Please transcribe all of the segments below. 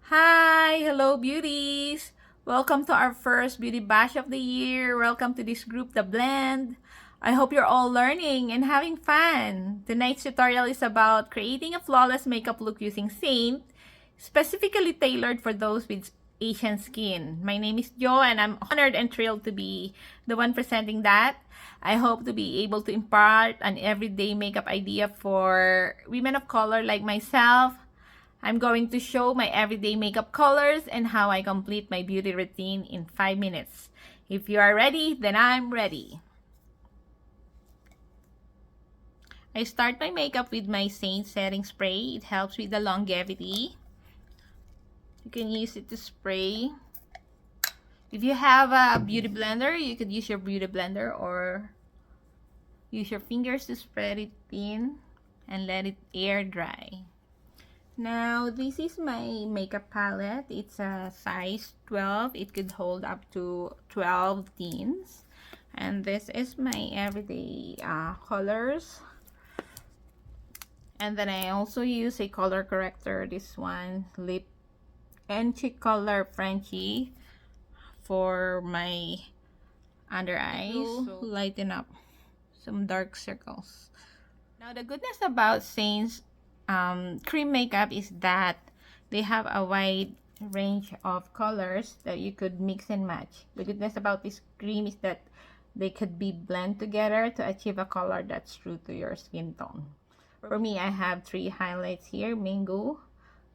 Hi, hello beauties! Welcome to our first beauty bash of the year. Welcome to this group, The Blend. I hope you're all learning and having fun. Tonight's tutorial is about creating a flawless makeup look using Seint, specifically tailored for those with Asian skin. My name is Jo and I'm honored and thrilled to be the one presenting that. I hope to be able to impart an everyday makeup idea for women of color like myself. I'm going to show my everyday makeup colors and how I complete my beauty routine in 5 minutes. If you are ready, then I'm ready. I start my makeup with my Seint setting spray. It helps with the longevity. You can use it to spray. If you have a beauty blender, you could use your beauty blender or use your fingers to spread it thin and let it air dry. Now, this is my makeup palette. It's a size 12. It could hold up to 12 teens. And this is my everyday colors. And then I also use a color corrector. This one, lip and cheek color Frenchie for my under eyes. So lighten up some dark circles. Now, the goodness about Saint's cream makeup is that they have a wide range of colors that you could mix and match. The goodness about this cream is that they could be blend together to achieve a color that's true to your skin tone. For me, I have 3 highlights here: mango,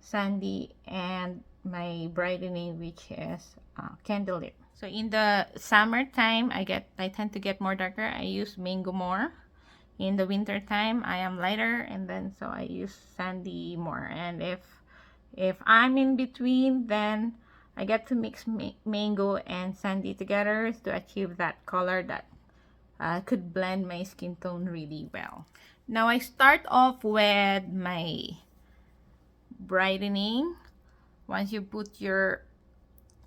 sandy, and my brightening, which is candle lip. So in the summertime, I tend to get more darker. I use mango more. In the winter time, I am lighter, and then so I use sandy more. And if I'm in between, then I get to mix mango and sandy together to achieve that color that could blend my skin tone really well. Now I start off with my brightening. Once you put your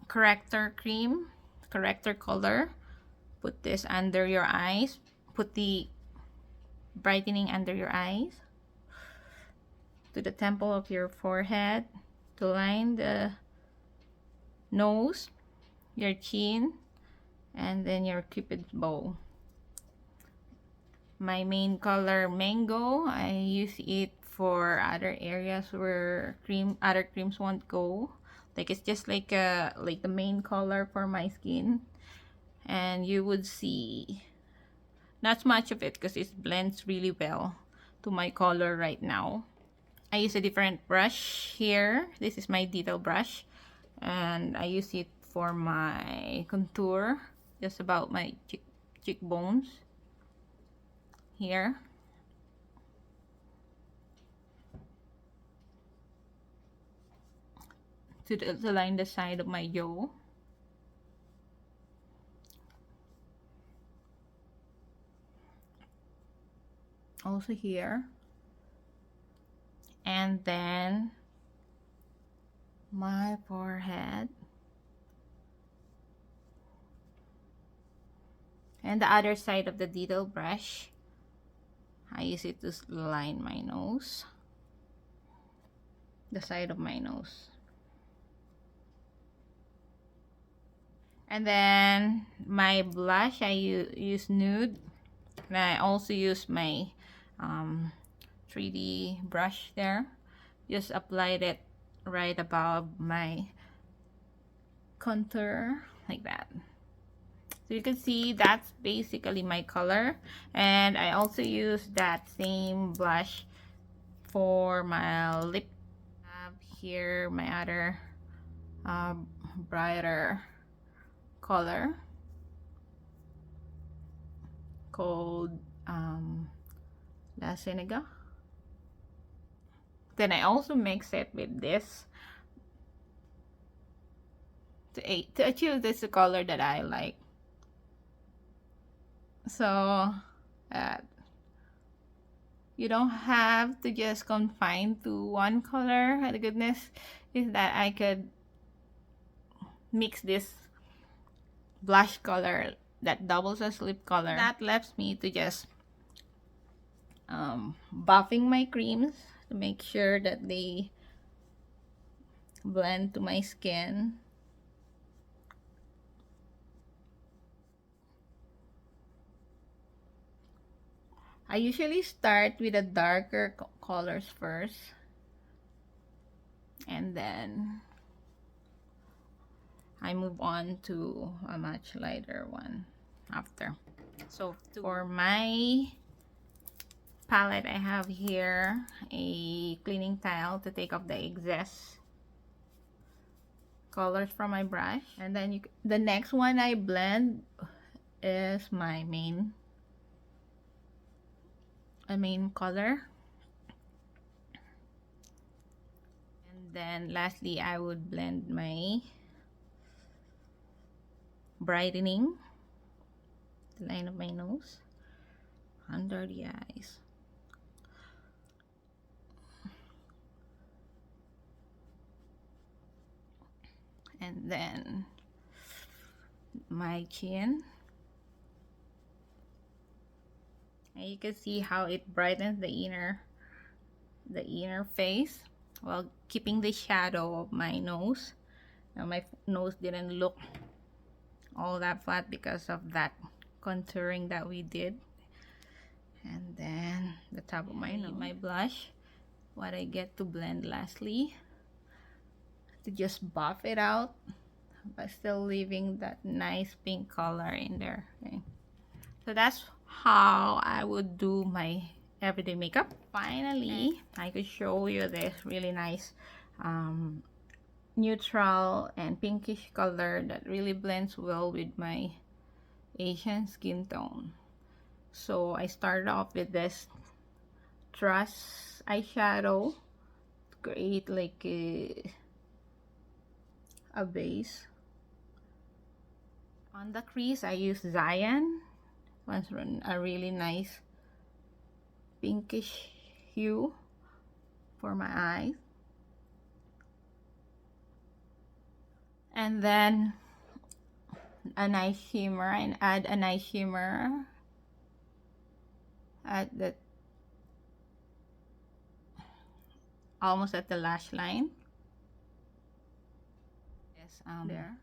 corrector cream, corrector color, put this under your eyes. Put the brightening under your eyes, to the temple of your forehead, to line the nose, your chin, and then your cupid's bow. My main color, mango, I use it for other areas where other creams won't go. Like it's just like the main color for my skin, and you would see not much of it because it blends really well to my color right now. I use a different brush here. This is my detail brush, and I use it for my contour, just about my cheekbones here. To line the side of my jaw. Also here. And then my forehead. And the other side of the detail brush, I use it to line my nose. The side of my nose. And then my blush, I use nude. And I also use my 3D brush there. Just applied it right above my contour, like that. So you can see that's basically my color. And I also use that same blush for my lip. I have here my other brighter color called La Senegal. Then I also mix it with this to achieve this color that I like. So you don't have to just confine to one color. The goodness is that I could mix this blush color that doubles as lip color. That left me to just buffing my creams to make sure that they blend to my skin. I usually start with the darker colors first, and then I move on to a much lighter one after. So for my palette, I have here a cleaning towel to take off the excess colors from my brush, and then the next one I blend is my main color, and then lastly I would blend my brightening, the line of my nose, under the eyes, and then my chin. And you can see how it brightens the inner face while keeping the shadow of my nose. Now my nose didn't look all that flat because of that contouring that we did. And then the top of my nose, my blush, what I get to blend lastly, to just buff it out but still leaving that nice pink color in there. Okay, so that's how I would do my everyday makeup. Finally, I could show you this really nice neutral and pinkish color that really blends well with my Asian skin tone. So I started off with this Trust eyeshadow to create like a base. On the crease, I use Cyan. Once a really nice pinkish hue for my eyes. And then a nice shimmer, and add a nice shimmer at the almost at the lash line. Yes, there.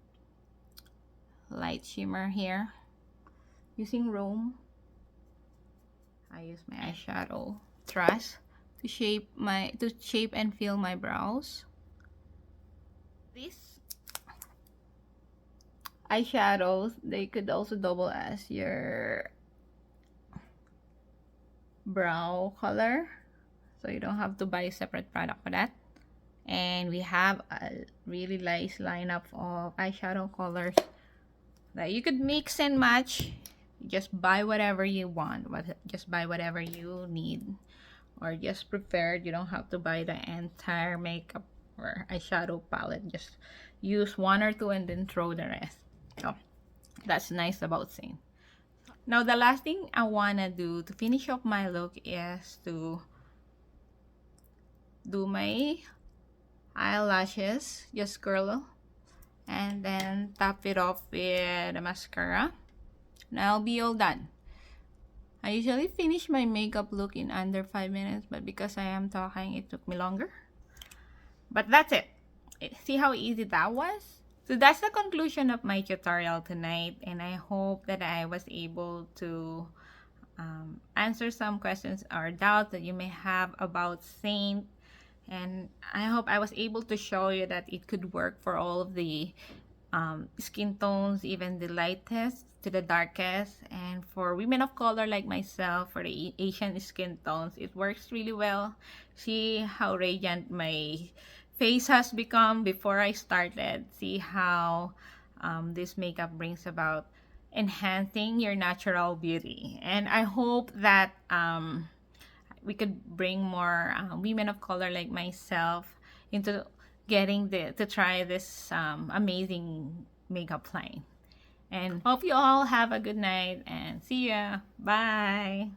Light shimmer here. Using Rome, I use my eyeshadow Trust to shape and fill my brows. These eyeshadows, they could also double as your brow color, so you don't have to buy a separate product for that. And we have a really nice lineup of eyeshadow colors that you could mix and match. Just buy whatever you want, just buy whatever you need or just preferred. You don't have to buy the entire makeup or eyeshadow palette. Just use one or two and then throw the rest. So that's nice about Seint. Now the last thing I wanna do to finish off my look is to do my eyelashes. Just curl and then top it off with a mascara. Now I'll be all done. I usually finish my makeup look in under 5 minutes, but because I am talking, it took me longer. But that's it. See how easy that was? So that's the conclusion of my tutorial tonight, and I hope that I was able to answer some questions or doubts that you may have about Seint. And I hope I was able to show you that it could work for all of the skin tones, even the lightest to the darkest. And for women of color like myself, for the Asian skin tones, it works really well. See how radiant my face has become before I started. See how this makeup brings about enhancing your natural beauty. And I hope that we could bring more women of color like myself into getting to try this amazing makeup line. And hope you all have a good night and see ya. Bye.